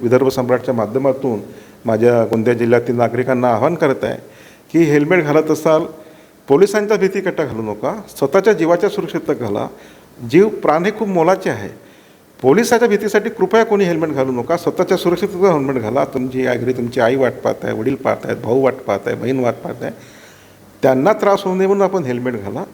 विदर्भ सम्राटच्या माध्यमातून माझ्या गोंदिया जिल्ह्यातील नागरिकांना आवाहन करत आहे की हेल्मेट घालत असाल, पोलिसांच्या भीतीकट्टा घालू नका, स्वतःच्या जीवाच्या सुरक्षितता घाला. जीव प्राण हे खूप मोलाचे आहे. पोलिसाच्या भीतीसाठी कृपया कोणी हेल्मेट घालू नका. स्वतःच्या सुरक्षिततेचा हेल्मेट घाला. तुमची घरी तुमची आई वाट पाहत आहे, वडील पाहत आहेत, भाऊ वाट पाहत आहे, बहीण वाट पाहत आहे. त्यांना त्रास होऊ नये म्हणून आपण हेल्मेट घाला.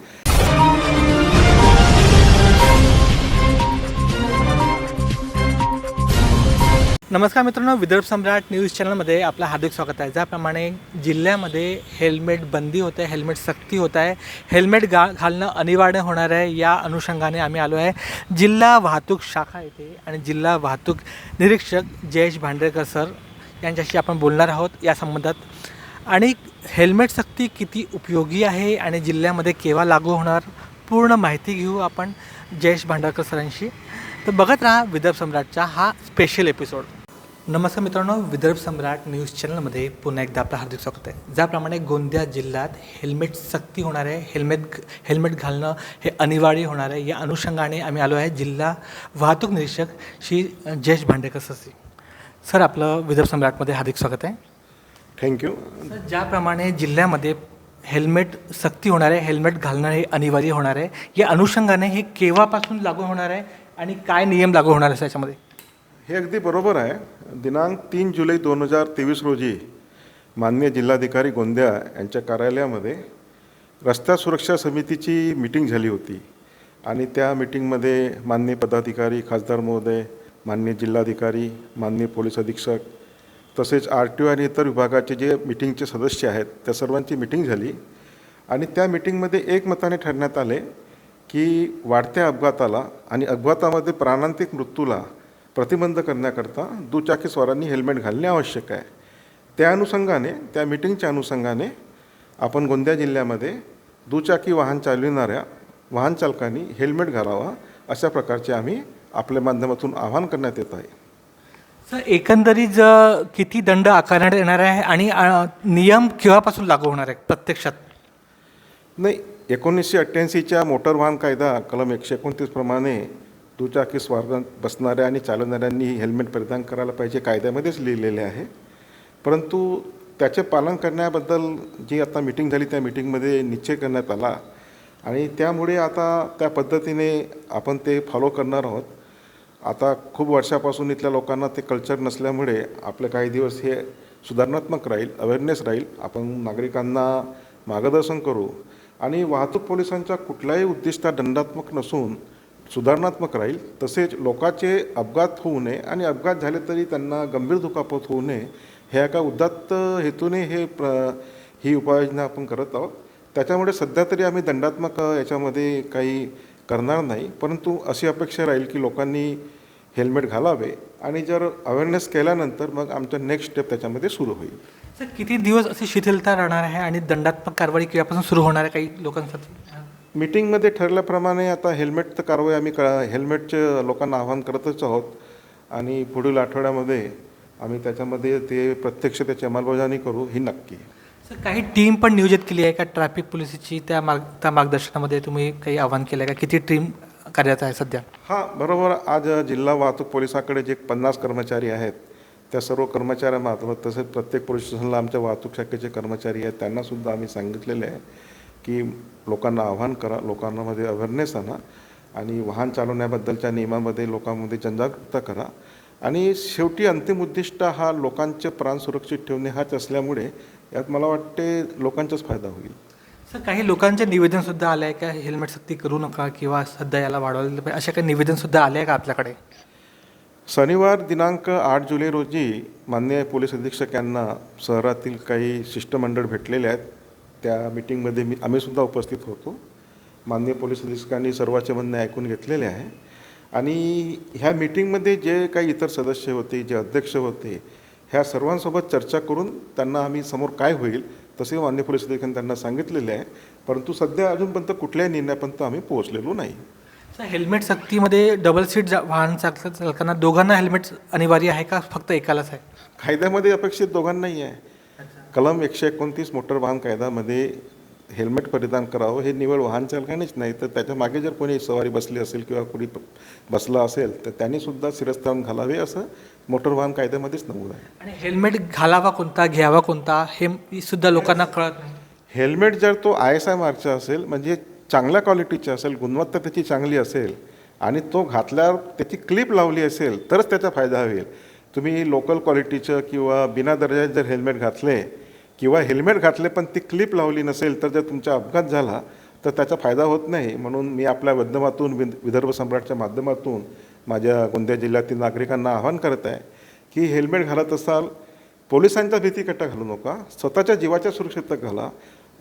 नमस्कार मित्रांनो, विदर्भ सम्राट न्यूज चॅनलमध्ये आपलं हार्दिक स्वागत आहे. ज्याप्रमाणे जिल्ह्यामध्ये हेल्मेट बंदी होते, हेल्मेट सक्ती होत आहे, हेल्मेट घालणं अनिवार्य होणार आहे, या अनुषंगाने आम्ही आलो आहे जिल्हा वाहतूक शाखा येथे आणि जिल्हा वाहतूक निरीक्षक जयेश भांडेकर सर यांच्याशी आपण बोलणार आहोत या संबंधात. आणि हेल्मेट सक्ती किती उपयोगी आहे आणि जिल्ह्यामध्ये केव्हा लागू होणार, पूर्ण माहिती घेऊ आपण जयेश भांडेकर सरांशी. तर बघत राहा विदर्भ सम्राटचा हा स्पेशल एपिसोड. नमस्कार मित्रांनो, विदर्भ सम्राट न्यूज चॅनलमध्ये पुन्हा एकदा आपलं हार्दिक स्वागत आहे. ज्याप्रमाणे गोंदिया जिल्ह्यात हेल्मेट सक्ती होणार आहे, हेल्मेट घालणं हे अनिवार्य होणार आहे, या अनुषंगाने आम्ही आलो आहे जिल्हा वाहतूक निरीक्षक श्री जयेश भांडेकर सर. आपलं विदर्भ सम्राटमध्ये हार्दिक स्वागत आहे. थँक्यू. ज्याप्रमाणे जिल्ह्यामध्ये हेल्मेट सक्ती होणार आहे, हेल्मेट घालणं हे अनिवार्य होणार आहे, या अनुषंगाने हे केव्हापासून लागू होणार आहे आणि काय नियम लागू होणार आहे त्याच्यामध्ये? हे अगदी बरोबर आहे. दिनांक 3 जुलै 2023 रोजी माननीय जिल्हाधिकारी गोंदिया यांच्या कार्यालयामध्ये रस्ता सुरक्षा समितीची मीटिंग झाली होती आणि त्या मीटिंगमध्ये माननीय पदाधिकारी, खासदार महोदय, माननीय जिल्हाधिकारी, माननीय पोलीस अधीक्षक तसेच RTO आणि इतर विभागाचे जे मीटिंगचे सदस्य आहेत त्या सर्वांची मीटिंग झाली आणि त्या मीटिंगमध्ये एकमताने ठरण्यात आले की वाढत्या अपघाताला आणि अपघातामध्ये प्राणांतिक मृत्यूला प्रतिबंध करण्याकरता दुचाकीस्वारांनी हेल्मेट घालणे आवश्यक आहे. त्या अनुषंगाने, त्या मीटिंगच्या अनुषंगाने आपण गोंदिया जिल्ह्यामध्ये दुचाकी वाहन चालविणाऱ्या वाहन चालकांनी हेल्मेट घालावा अशा प्रकारचे आम्ही आपल्या माध्यमातून आवाहन करण्यात येत आहे. सर, एकंदरीत किती दंड आकारण्यात येणार आहे आणि नियम केव्हापासून लागू होणार आहे प्रत्यक्षात? नाही, 1988च्या मोटर वाहन कायदा कलम 129 प्रमाणे दुचाकी स्वार बसणाऱ्या आणि चालवणाऱ्यांनी हेल्मेट परिधान करायला पाहिजे कायद्यामध्येच लिहिलेले आहे. परंतु त्याचे पालन करण्याबद्दल जी आता मीटिंग झाली त्या मीटिंगमध्ये निश्चय करण्यात आला आणि त्यामुळे आता त्या पद्धतीने आपण ते फॉलो करणार आहोत. आता खूप वर्षापासून इथल्या लोकांना ते कल्चर नसल्यामुळे आपले काही दिवस हे सुधारणात्मक राहील, अवेअरनेस राहील. आपण नागरिकांना मार्गदर्शन करू आणि वाहतूक पोलिसांचा कुठलाही उद्दिष्ट दंडात्मक नसून सुधारणात्मक राहील. तसेच लोकांचे अपघात होऊ नये आणि अपघात झाले तरी त्यांना गंभीर दुखापत होऊ नये ह्या एका उदात्त हेतूने ही उपाययोजना आपण करत आहोत. त्याच्यामुळे सध्या तरी आम्ही दंडात्मक याच्यामध्ये काही करणार नाही, परंतु अशी अपेक्षा राहील की लोकांनी हेल्मेट घालावे आणि जर अवेअरनेस केल्यानंतर मग आमचं नेक्स्ट स्टेप त्याच्यामध्ये सुरू होईल. सर, किती दिवस अशी शिथिलता राहणार आहे आणि दंडात्मक कारवाई केव्हापासून सुरू होणार आहे काही लोकांसाठी? मीटिंगमध्ये ठरल्याप्रमाणे आता हेल्मेटचं कारवाई आम्ही हेल्मेटचे लोकांना आवाहन करतच आहोत आणि पुढील आठवड्यामध्ये आम्ही त्याच्यामध्ये ते प्रत्यक्ष त्याची अंमलबजावणी करू ही नक्की. सर, काही टीम पण नियोजित केली आहे का ट्रॅफिक पोलिसची? त्या मार्गदर्शनामध्ये तुम्ही काही आवाहन केलं आहे का? किती टीम कार्यरत आहे सध्या? हां, बरोबर. आज जिल्हा वाहतूक पोलिसाकडे जे 50 कर्मचारी आहेत त्या सर्व कर्मचाऱ्यांमार्फत तसेच प्रत्येक पोलीस स्टेशनला आमच्या वाहतूक शाखेचे कर्मचारी आहेत त्यांनासुद्धा आम्ही सांगितलेले आहे की लोकांना आवाहन करा, लोकांमध्ये अवेअरनेस आणा आणि वाहन चालवण्याबद्दलच्या नियमामध्ये लोकांमध्ये जनजागरूकता करा आणि शेवटी अंतिम उद्दिष्ट हा लोकांचे प्राण सुरक्षित ठेवणे हाच असल्यामुळे यात मला वाटते लोकांचाच फायदा होईल. सर, काही लोकांचे निवेदनसुद्धा आले आहे का हेल्मेट सक्ती करू नका किंवा सध्या याला वाढवलं पाहिजे, अशा काही निवेदनसुद्धा आले आहे का आपल्याकडे? शनिवार दिनांक 8 जुलै रोजी माननीय पोलीस अधीक्षक यांना शहरातील काही शिष्टमंडळ भेटलेले आहेत. त्या मीटिंगमध्ये आम्हीसुद्धा उपस्थित होतो. माननीय पोलीस अधीक्षकांनी सर्वांचे म्हणणे ऐकून घेतलेले आहे आणि ह्या मीटिंगमध्ये जे काही इतर सदस्य होते, जे अध्यक्ष होते, ह्या सर्वांसोबत चर्चा करून त्यांना आम्ही समोर काय होईल तसे माननीय पोलीस अधीक्षकांनी त्यांना सांगितलेले आहे. परंतु सध्या अजूनपर्यंत कुठल्याही निर्णयापर्यंत आम्ही पोहोचलेलो नाही. सर, हेल्मेट सक्तीमध्ये डबल सीट वाहन चालकांना दोघांना हेल्मेट अनिवार्य आहे का फक्त एकालाच आहे? कायद्यामध्ये अपेक्षित दोघांनाही आहे. कलम 129 मोटर वाहन कायद्यामध्ये हेल्मेट परिधान करावं हे निवड वाहन चालकानेच नाही तर त्याच्या मागे जर कोणी सवारी बसली असेल किंवा कोणी बसला असेल तर त्यांनीसुद्धा शिरस्त्राण घालावे असं मोटर वाहन कायद्यामध्येच नमूद आहे. आणि हेल्मेट घालावा कोणता घ्यावा कोणता हे सुद्धा लोकांना कळत नाही. हेल्मेट जर तो ISI मार्कचा असेल म्हणजे चांगल्या क्वालिटीचा असेल, गुणवत्ता त्याची चांगली असेल आणि तो घातल्यावर त्याची क्लिप लावली असेल तरच त्याचा फायदा होईल. तुम्ही लोकल क्वालिटीचं किंवा बिना दर्जाचे जर हेल्मेट घातले किंवा हेल्मेट घातले पण ती क्लिप लावली नसेल तर जर तुमचा अपघात झाला तर त्याचा फायदा होत नाही. म्हणून मी आपल्या माध्यमातून विदर्भ सम्राटच्या माध्यमातून माझ्या गोंदिया जिल्ह्यातील नागरिकांना आवाहन करत आहे की हेल्मेट घालत असाल पोलिसांचा भीतीकट्टा घालू नका, स्वतःच्या जीवाच्या सुरक्षितता घाला.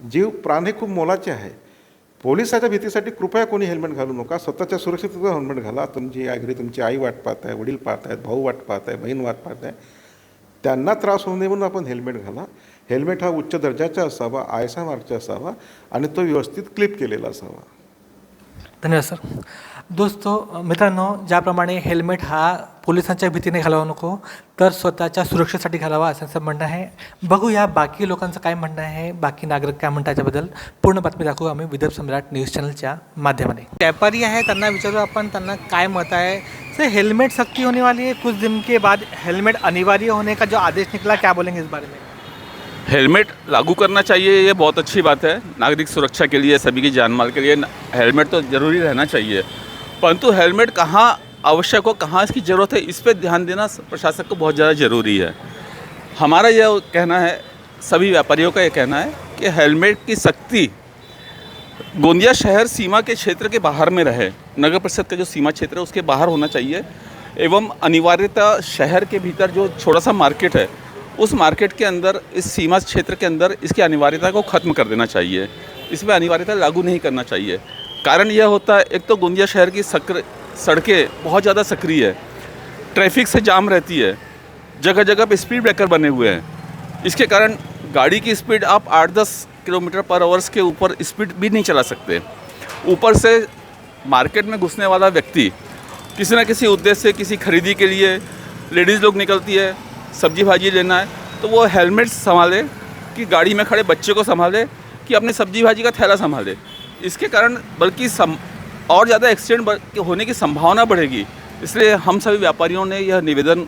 जीव प्राण हे खूप मोलाचे आहे. पोलिसाच्या भीतीसाठी कृपया कोणी हेल्मेट घालू नका, स्वतःच्या सुरक्षिततेचं हेल्मेट घाला. तुमची घरी तुमची आई वाट पाहत आहे, वडील पाहत आहेत, भाऊ वाट पाहत आहे, बहीण वाट पाहत आहे, त्यांना त्रास होऊ नये म्हणून आपण हेल्मेट घाला. हेल्मेट हा उच्च दर्जाचा असावा, ISI मार्कचा असावा आणि तो व्यवस्थित क्लिप केलेला असावा. धन्यवाद सर. मित्रांनो, ज्याप्रमाणे हेल्मेट हा पोलिसांच्या भीतीने घालावा नको तर स्वतःच्या सुरक्षेसाठी घालावा असं म्हणणं आहे. बघूया बाकी लोकांचं काय म्हणणं आहे, बाकी नागरिक काय म्हणतात याच्याबद्दल पूर्ण बातमी दाखवू आम्ही विदर्भ सम्राट न्यूज़ चॅनलच्या माध्यमाने. व्यापारी आहे त्यांना विचारू आपण त्यांना काय मत आहे. सर, हेलमेट सख्ती होने वाली है, कुछ दिन के बाद हेलमेट अनिवार्य होने का जो आदेश निकला, क्या बोलेंगे इस बारे में? हेलमेट लागू करना चाहिए, ये बहुत अच्छी बात है. नागरिक सुरक्षा के लिए, सभी की जान माल के लिए हेलमेट तो ज़रूरी रहना चाहिए. परंतु हेलमेट कहाँ आवश्यक हो, कहाँ इसकी ज़रूरत है, इस पर ध्यान देना प्रशासक को बहुत ज़्यादा ज़रूरी है. हमारा यह कहना है, सभी व्यापारियों का ये कहना है कि हेलमेट की सख्ती गोंदिया शहर सीमा के क्षेत्र के बाहर में रहे. नगर परिषद का जो सीमा क्षेत्र है उसके बाहर होना चाहिए. एवं अनिवार्यता शहर के भीतर जो छोटा सा मार्केट है उस मार्केट के अंदर, इस सीमा क्षेत्र के अंदर इसकी अनिवार्यता को ख़त्म कर देना चाहिए. इसमें अनिवार्यता लागू नहीं करना चाहिए. कारण यह होता है, एक तो गोंदिया शहर की सड़कें बहुत ज़्यादा सक्रिय है, ट्रैफिक से जाम रहती है, जगह जगह पे स्पीड ब्रेकर बने हुए हैं. इसके कारण गाड़ी की स्पीड आप 8-10 किलोमीटर पर आवर्स के ऊपर स्पीड भी नहीं चला सकते. ऊपर से मार्केट में घुसने वाला व्यक्ति किसी न किसी उद्देश्य से, किसी खरीदी के लिए लेडीज़ लोग निकलती है, सब्जी भाजी लेना है, तो वो हेलमेट संभाले कि गाड़ी में खड़े बच्चे को संभाले कि अपनी सब्जी भाजी का थैला संभाले. इसके कारण बल्कि और ज़्यादा एक्सीडेंट होने की संभावना बढ़ेगी. इसलिए हम सभी व्यापारियों ने यह निवेदन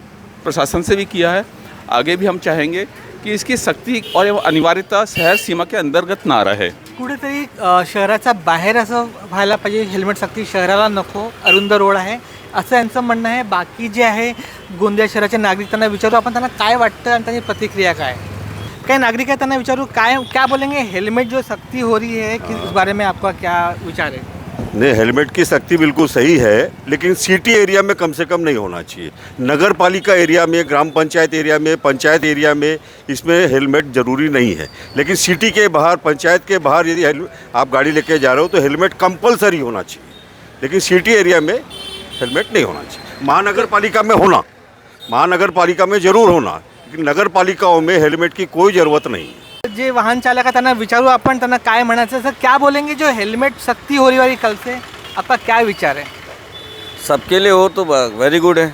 प्रशासन से भी किया है. आगे भी हम चाहेंगे की इसकी सक्ती और अनिवार्यता शहर सीमा के अंतर्गत ना रहे. कुठेतरी शहराच्या बाहेर असं व्हायला पाहिजे, हेल्मेट सक्ती शहराला नको, अरुंद रोड आहे असं यांचं म्हणणं आहे. बाकी जे आहे गोंदिया शहराचे नागरिक, त्यांना विचारू आपण त्यांना काय वाटतं आणि त्यांची प्रतिक्रिया काय. काही नागरिक आहे त्यांना विचारू क्या बोलेंगे. हेलमेट जो सख्ती हो रही है कि इस बारे में आपका क्या विचार है? नहीं, हेलमेट की सख्ती बिल्कुल सही है, लेकिन सिटी एरिया में कम से कम नहीं होना चाहिए. नगर पालिका एरिया में, ग्राम पंचायत एरिया में, पंचायत एरिया में इसमें हेलमेट ज़रूरी नहीं है. लेकिन सिटी के बाहर, पंचायत के बाहर यदि आप गाड़ी लेके जा रहे हो तो हेलमेट कंपलसरी होना चाहिए. लेकिन सिटी एरिया में हेलमेट नहीं होना चाहिए. महानगर पालिका में होना, महानगर पालिका में ज़रूर होना, लेकिन नगर पालिकाओं में हेलमेट की कोई ज़रूरत नहीं है. जे वाहन चालक आहे त्यांना विचारू आपण त्यांना काय म्हणायचं. सर, क्या बोलेंगे जो हेलमेट सख्ती हो रही वाली कल से, आपका क्या विचार है? सबके लिए हो तो वेरी गुड है,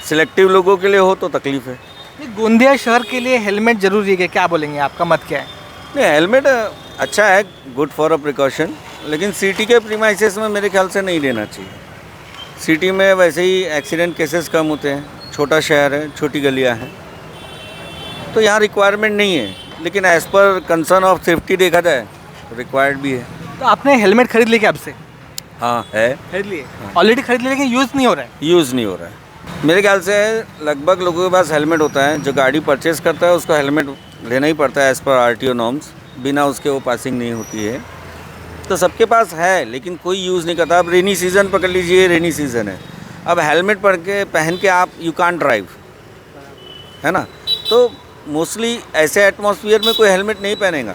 सिलेक्टिव लोगों के लिए हो तो तकलीफ़ है. गोंदिया शहर के लिए हेलमेट जरूरी है, क्या बोलेंगे, आपका मत क्या है? नहीं, हेलमेट अच्छा है, गुड फॉर अ प्रिकॉशन, लेकिन सिटी के प्रीमाइसेस में मेरे ख्याल से नहीं लेना चाहिए. सिटी में वैसे ही एक्सीडेंट केसेस कम होते हैं, छोटा शहर है, छोटी गलियां हैं, तो यहाँ रिक्वायरमेंट नहीं है. लेकिन as per concern of safety देखा जाए तो रिक्वायर्ड भी है. तो आपने हेलमेट खरीद लिया क्या अब से? हाँ है, खरीद लिए ऑलरेडी, खरीद लिए लेकिन यूज़ नहीं हो रहा है. यूज़ नहीं हो रहा है. मेरे ख्याल से लगभग लोगों के पास हेलमेट होता है. जो गाड़ी परचेज़ करता है उसको हेलमेट लेना ही पड़ता है एज़ पर RTO नॉर्म्स, बिना उसके वो पासिंग नहीं होती है. तो सबके पास है लेकिन कोई यूज़ नहीं करता. अब रेनी सीज़न पकड़ लीजिए, रेनी सीज़न है, अब हेलमेट पहन के आप यू कांट ड्राइव, है ना. तो मोस्टली ऐसे एटमॉस्फियर में कोई हेलमेट नहीं पहनेगा.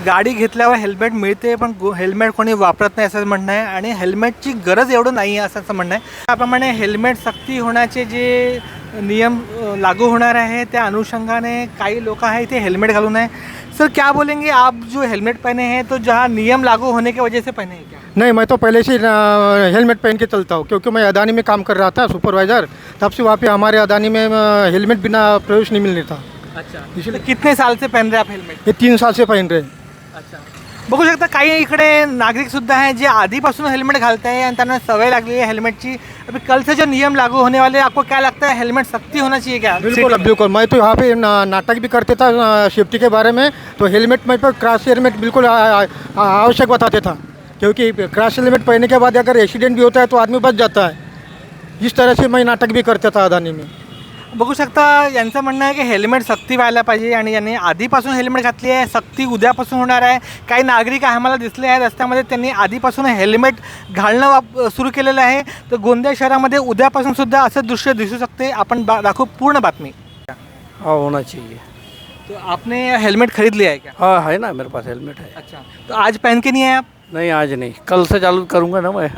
गाडी घेतल्यावर हेल्मेट मिळते पण हेल्मेट कोणी वापरत नाही असं म्हणणं आहे आणि हेल्मेटची गरज एवढं नाही आहे असं म्हणणं आहे. त्याप्रमाणे हेल्मेट सक्ती होण्याचे जे नियम लागू होणार आहे त्या अनुषंगाने काही लोक आहे इथे हेल्मेट घालून आहे. सर, क्या बोलेंगे, आप जो हेलमेट पहने हैं तो जहाँ नियम लागू होने की वजह से पहने हैं क्या? नहीं, मैं तो पहले से हेलमेट पहन के चलता हूँ, क्योंकि मैं अदानी में काम कर रहा था सुपरवाइज़र. तब से वहाँ पे हमारे अदानी में हेलमेट बिना प्रवेश नहीं मिलने था. अच्छा, इसलिए कितने साल से पहन रहे आप हेलमेट? ये 3 साल से पहन रहे हैं. अच्छा, बघू शकता काही इकडे नागरिक सुद्धा हैं जो आधीपासून हेलमेट घालते हैं आणि त्यांना सवय लागली है हेलमेट की। अभी कल से जो नियम लागू होने वाले हैं, आपको क्या लगता है हेलमेट सख्ती होना चाहिए क्या? बिल्कुल बिल्कुल, मैं तो यहाँ पे नाटक भी करते था सेफ्टी के बारे में। तो हेलमेट में पर क्रॉस हेलमेट बिल्कुल आवश्यक बताते था, क्योंकि क्रॉस हेलमेट पहनने के बाद अगर एक्सीडेंट भी होता है तो आदमी बच जाता है। इस तरह से मैं नाटक भी करता था अदानी में। बघू शकता यांचं म्हणणं आहे की हेल्मेट सक्ती व्हायला पाहिजे आणि यांनी आधीपासून हेल्मेट घातली आहे, सक्ती उद्यापासून होणार आहे। काही नागरिक आम्हाला दिसले आहे रस्त्यामध्ये, त्यांनी आधीपासून हेल्मेट घालणं सुरू केलेलं आहे। तर गोंदिया शहरामध्ये उद्यापासून सुद्धा असं दृश्य दिसू शकते। आपण दाखवू पूर्ण बातमी। हाँ होना चाहिए। तो आपने हेलमेट खरीद लिया है क्या? हाँ है ना, मेरे पास हेलमेट है। अच्छा, तो आज पहन के नहीं आए आप? नहीं आज नहीं, कल से चालू करूँगा ना मैं।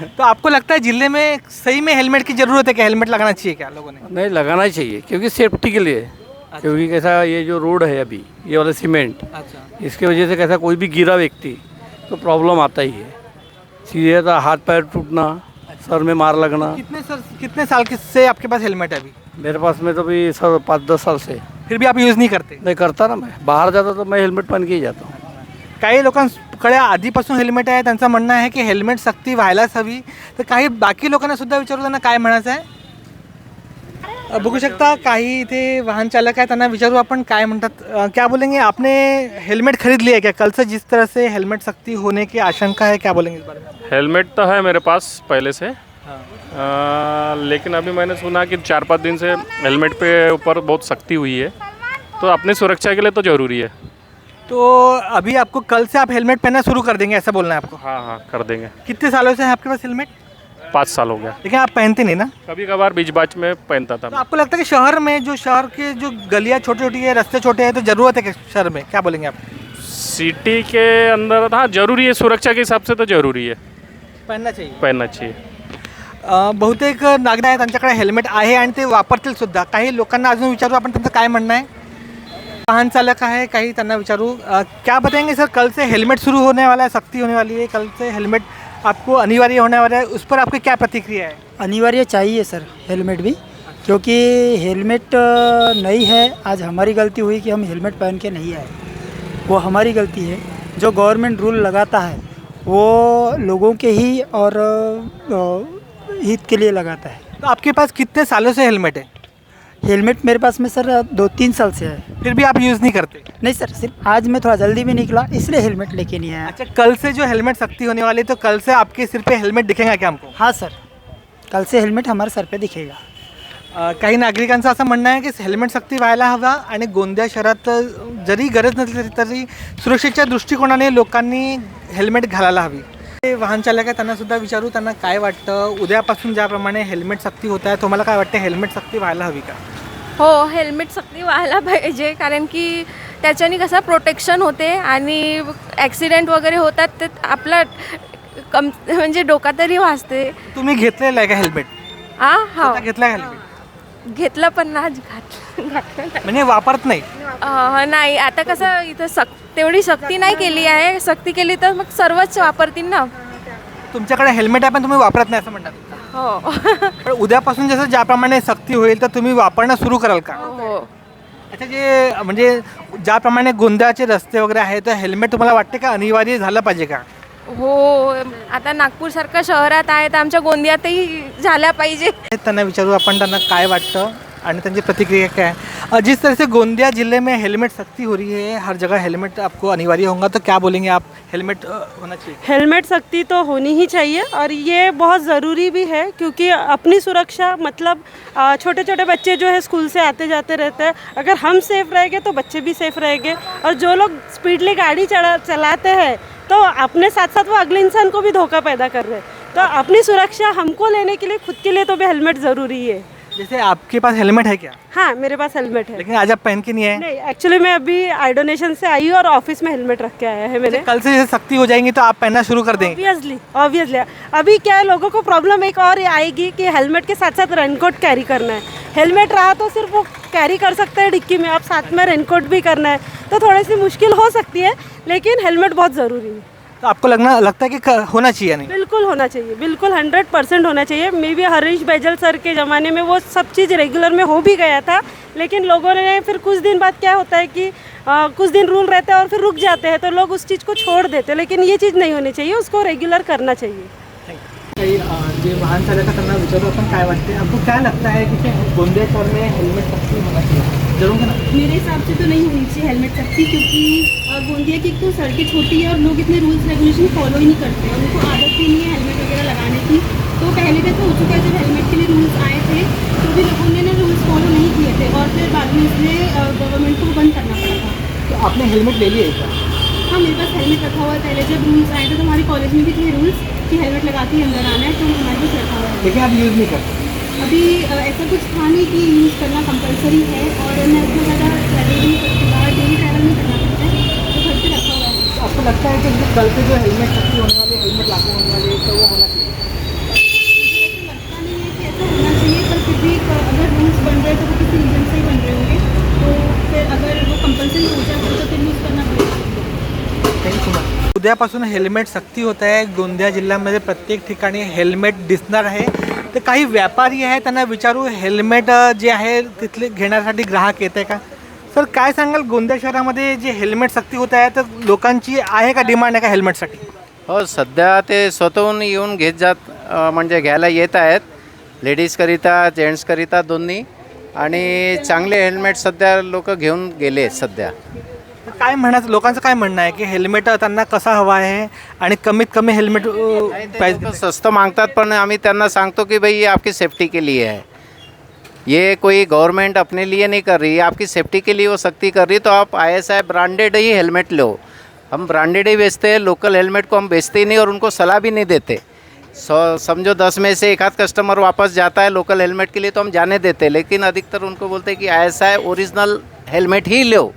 तो आपको लगता है जिले में सही में हेलमेट की ज़रूरत है क्या? हेलमेट लगाना चाहिए क्या लोगों ने? नहीं लगाना ही चाहिए, क्योंकि सेफ्टी के लिए। क्योंकि कैसा ये जो रोड है अभी ये वाला सीमेंट, अच्छा, इसकी वजह से कैसा कोई भी गिरा व्यक्ति तो प्रॉब्लम आता ही है। सीधे तो हाथ पैर टूटना, सर में मार लगना। कितने साल से आपके पास हेलमेट है अभी? मेरे पास में तो भी सर 5-10 साल से। फिर भी आप यूज़ नहीं करते? नहीं करता ना, मैं बाहर जाता तो मैं हेलमेट पहन के ही जाता हूँ। काही लोकांकडे आधीपासून हेल्मेट आहे, त्यांचं म्हणणं आहे की हेल्मेट सक्ती व्हायलाच हवी। तर काही बाकी लोकांना सुद्धा विचारू, त्यांना काय म्हणायचं आहे। बघू शकता काही इथे वाहन चालक आहे, त्यांना विचारू आपण काय म्हणतात। क्या बोलेंगे, आपने हेलमेट खरीद लिया क्या? कल से जिस तरह से हेलमेट सक्ती होने की आशंका है, क्या बोलेंगे इस बारे में? हेलमेट तो है मेरे पास पहले से। लेकिन अभी मैंने सुना कि 4-5 दिन से हेलमेट पे ऊपर बहुत सख्ती हुई है, तो अपनी सुरक्षा के लिए तो ज़रूरी है। तो अभी आपको कल से आप हेलमेट पहनना शुरू कर देंगे, ऐसा बोलना है आपको? हाँ हाँ कर देंगे। कितने सालों से है आपके पास हेलमेट? 5 साल हो गया। लेकिन आप पहनते नहीं ना? कभी कभार बीच बाच में पहनता था तो मैं। आपको लगता है कि शहर में जो शहर के जो गलियाँ छोटी छोटी है, रास्ते छोटे हैं, तो ज़रूरत है कि शहर में? क्या बोलेंगे आप? सिटी के अंदर हाँ ज़रूरी है, सुरक्षा के हिसाब से तो ज़रूरी है, पहनना चाहिए। पहनना चाहिए। बहुतेक नागरिक आहेत त्यांच्याकडे हेल्मेट आहे आणि ते वापरतील सुद्धा। काही लोकांना अजून विचारू आपण त्यांचं काय म्हणणं आहे। वाहन चालक है, काही त्यांना विचारू। क्या बताएंगे सर, कल से हेलमेट शुरू होने वाला है, सख्ती होने वाली है, कल से हेलमेट आपको अनिवार्य होने वाला है, उस पर आपकी क्या प्रतिक्रिया है? अनिवार्य चाहिए सर हेलमेट भी, क्योंकि हेलमेट नहीं है। आज हमारी गलती हुई कि हम हेलमेट पहन के नहीं आए, वो हमारी गलती है। जो गवर्नमेंट रूल लगाता है वो लोगों के ही और हित के लिए लगाता है। तो आपके पास कितने सालों से हेलमेट है? हेलमेट मेरे पास में सर 2-3 साल से है। फिर भी आप यूज़ नहीं करते? नहीं सर, सिर्फ आज मैं थोड़ा जल्दी में निकला इसलिए हेलमेट लेके नहीं आया। अच्छा, कल से जो हेलमेट सख्ती होने वाली है, तो कल से आपके सिर पे हेलमेट दिखेगा क्या हमको? हाँ सर, कल से हेलमेट हमारे सर पे दिखेगा। काही नागरिकांचं असं म्हणणं आहे की हेल्मेट सक्ती व्हायला हवा आणि गोंदिया शहरात जरी गरज नसली तरी सुरक्षेच्या दृष्टिकोनाने लोकांनी हेल्मेट घालायला हवी। ते वाहन चालक आहे, त्यांना सुद्धा विचारू त्यांना काय वाटतं। उद्यापासून ज्याप्रमाणे हेल्मेट सक्ती होत आहे, तुम्हाला काय वाटतं, हेल्मेट सक्ती व्हायला हवी का? हो, हेल्मेट सक्ती व्हायला पाहिजे, कारण की त्याच्याने कसं प्रोटेक्शन होते आणि ॲक्सिडेंट वगैरे होतात, ते आपला म्हणजे डोका तरी वाचते। तुम्ही घेतलेलं आहे का हेल्मेट? हा घेतलं आहे हेल्मेट? घेतलं पण ना घातलं म्हणजे वापरत नाही? नाही, आता कसं इथं तेवढी सक्ती नाही केली आहे। सक्ती केली तर मग सर्वच वापरतील ना। तुमच्याकडे हेल्मेट आहे पण तुम्ही वापरत नाही असं म्हणतात? हो पण उद्यापासून जसं ज्याप्रमाणे सक्ती होईल तर तुम्ही वापरणं सुरू कराल का? हो। अच्छा, जे म्हणजे ज्याप्रमाणे गोंदियाचे रस्ते वगैरे आहेत, तर हेल्मेट तुम्हाला वाटते का अनिवार्य झालं पाहिजे का? हो, आता नागपूरसारख्या शहरात आहे तर आमच्या गोंदियातही झाल्या पाहिजे। त्यांना विचारू आपण त्यांना काय वाटतं आणि त्यांची प्रतिक्रिया क्या है। जिस तरह से गोंदिया ज़िले में हेलमेट सख्ती हो रही है, हर जगह हेलमेट आपको अनिवार्य होगा, तो क्या बोलेंगे आप? हेलमेट होना चाहिए? हेलमेट सख्ती तो होनी ही चाहिए और ये बहुत ज़रूरी भी है, क्योंकि अपनी सुरक्षा मतलब छोटे छोटे बच्चे जो है स्कूल से आते जाते रहते हैं, अगर हम सेफ़ रहेंगे तो बच्चे भी सेफ़ रहेंगे। और जो लोग स्पीडली गाड़ी चलाते हैं तो अपने साथ साथ वो अगले इंसान को भी धोखा पैदा कर रहे हैं। तो अपनी सुरक्षा हमको लेने के लिए, खुद के लिए तो भी हेलमेट ज़रूरी है। जैसे आपके पास हेलमेट है क्या? हाँ, मेरे पास हेलमेट है। लेकिन आज आप पहन के नहीं आए? नहीं, एक्चुअली मैं अभी आई डोनेशन से आई हूँ और ऑफिस में हेलमेट रख के आया है मैंने। कल से जैसे सख्ती हो जाएंगी तो आप पहनना शुरू कर देंगे? ऑब्वियसली। अभी क्या है, लोगों को प्रॉब्लम एक और आएगी कि हेलमेट के साथ साथ रेनकोट कैरी करना है। हेलमेट रहा तो सिर्फ वो कैरी कर सकते हैं डिक्की में, अब साथ में रेनकोट भी करना है तो थोड़ी सी मुश्किल हो सकती है, लेकिन हेलमेट बहुत ज़रूरी है। तो आपको लगता है कि होना चाहिए? नहीं, बिल्कुल होना चाहिए, बिल्कुल 100% होना चाहिए। May be Harish Baijal sir के ज़माने में वो सब चीज़ रेगुलर में हो भी गया था, लेकिन लोगों ने फिर कुछ दिन बाद क्या होता है कि कुछ दिन रूल रहता है और फिर रुक जाते हैं, तो लोग उस चीज़ को छोड़ देते हैं, लेकिन ये चीज़ नहीं होनी चाहिए, उसको रेगुलर करना चाहिए। काही जे वाहन चालक त्यांना विचारू आपण काय वाटते, आपको क्या लगता है कि गोंदिया शहर में हेलमेट सक्ती होना चाहिए? जरूर है ना? मेरे हिसाब से तो नहीं होनी चाहिए हेलमेट सख्ती, क्योंकि गोंदिया की तो सड़कें छोटी है और लोग इतने रूल्स रेगुलेशन फॉलो ही नहीं करते हैं, उनको आदत ही नहीं है हेलमेट वगैरह लगाने की। तो पहले कैसे हो चुका है, जब हेलमेट के लिए रूल्स आए थे तो भी लोगों ने ना रूल्स फॉलो नहीं किए थे और फिर बाद में इसलिए गवर्नमेंट को बंद करना पड़ा था। तो आपने हेलमेट ले लिया क्या? हाँ, मेरे पास हेलमेट रखा हुआ है। पहले जब रूल्स आए थे तो हमारे कॉलेज में भी थे रूल्स कि हेलमेट लगा के अंदर आना है, तो हमारे पास रखा हुआ है। लेकिन आप यूज़ नहीं करते? अभी ऐसा कुछ था नहीं कि यूज़ करना कंपलसरी है, और मैं उतना ज़्यादा ट्रैवलिंग बाहर डेली ट्रैवल नहीं करना पड़ता है, तो घर पर रखा हुआ है। तो आपको लगता है कि कल से जो हेलमेट सक्ती होने वाले, हेलमेट लागू होने वाले, तो वो होना चाहिए? मुझे ऐसा लगता नहीं है कि ऐसा होना चाहिए, पर फिर भी अगर रूल्स बन रहे हैं तो वो किसी रीज़न से ही बन रहे होंगे, तो फिर अगर वो कंपल्सरी हो जाए तो फिर यूज़ करना पड़ेगा। उद्यापासून हेल्मेट सक्ती होत आहे. गोंदिया जिल्ह्यामध्ये प्रत्येक ठिकाणी हेल्मेट दिसणार आहे. तर काही व्यापारी आहे, त्यांना विचारू हेल्मेट जे आहे तिथले घेण्यासाठी ग्राहक येते का? सर काय सांगाल, गोंदिया शहरामध्ये जे हेल्मेट सक्ती होत आहे तर लोकांची आहे का डिमांड आहे का हेल्मेटसाठी? हो, सध्या ते स्वतःहून येऊन घेत जात म्हणजे घ्यायला येत आहेत, लेडीजकरिता जेंट्सकरिता दोन्ही, आणि चांगले हेल्मेट सध्या लोक घेऊन गेले सध्या. तर काय म्हणायचं, लोकांचं काय म्हणणं आहे की हेल्मेट त्यांना कसा हवा आहे आणि कमीत कमी हेल्मेट लोकं स्वस्त मागतात, पण आम्ही त्यांना सांगतो कि भाई ये आपकी सेफ्टी के लिए है, ये कोई गवर्नमेंट अपने लिए नहीं कर रही है, आपकी सेफ्टी के लिए वो सख्ती कर रही है, तो आप ISI ब्रांडेड ही हेलमेट लो. हम ब्रांडेड ही बेचते हैं, लोकल हेलमेट को हम बेचते ही नहीं और उनको सलाह भी नहीं देते. समझो 10 में से एक आध कस्टमर वापस जाता है लोकल हेलमेट के लिए तो हम जाने देते हैं, लेकिन अधिकतर उनको बोलते हैं कि ISI ओरिजिनल हेलमेट ही लो,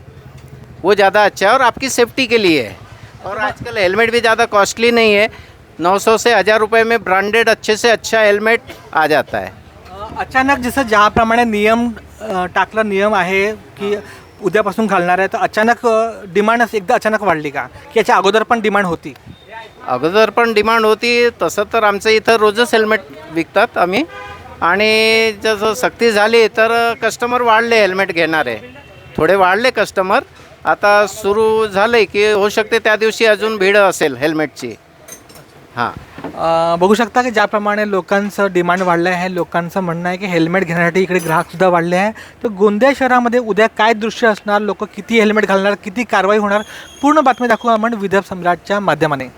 वो ज़्यादा अच्छा है और आपकी सेफ्टी के लिए है. और आजकल हेलमेट भी ज़्यादा कॉस्टली नहीं है, 900 से 1000 रुपये में ब्रांडेड अच्छे से अच्छा हेलमेट आ जाता है. अचानक जसं ज्याप्रमाणे नियम टाकला नियम आहे की उद्यापासून घालणार आहे, तर अचानक डिमांड एकदा अचानक वाढली का, की याच्या अगोदर पण डिमांड होती? अगोदर पण डिमांड होती, तसं तर आमचं इथं रोजच हेल्मेट विकतात आम्ही, आणि जसं सक्ती झाली तर कस्टमर वाढले, हेल्मेट घेणारे थोडे वाढले कस्टमर. आता सुरू झालं आहे की होऊ शकते त्या दिवशी अजून भीड असेल हेल्मेटची. हां, बघू शकता की ज्याप्रमाणे लोकांचं डिमांड वाढलं आहे, लोकांचं म्हणणं आहे की हेल्मेट घेण्यासाठी इकडे ग्राहकसुद्धा वाढले आहे. तर गोंदिया शहरामध्ये उद्या काय दृश्य असणार, लोक किती हेल्मेट घालणार, किती कारवाई होणार, पूर्ण बातमी दाखवू आपण विदर्भ सम्राटच्या माध्यमाने.